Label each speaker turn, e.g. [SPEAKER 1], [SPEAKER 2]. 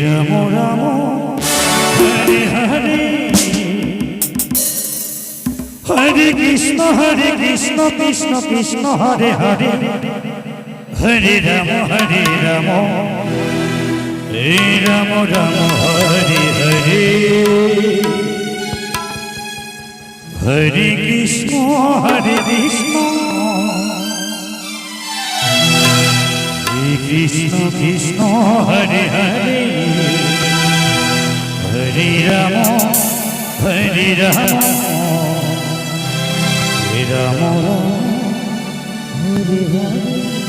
[SPEAKER 1] Ram Ram Hare Hare Hare Krishna Krishna Krishna Hare Hare Hare Ram Hare Ram Ram Hare Hare Hare Krishna Krishna Krishna Hare Hare Hare Ram Ram Hare Hare.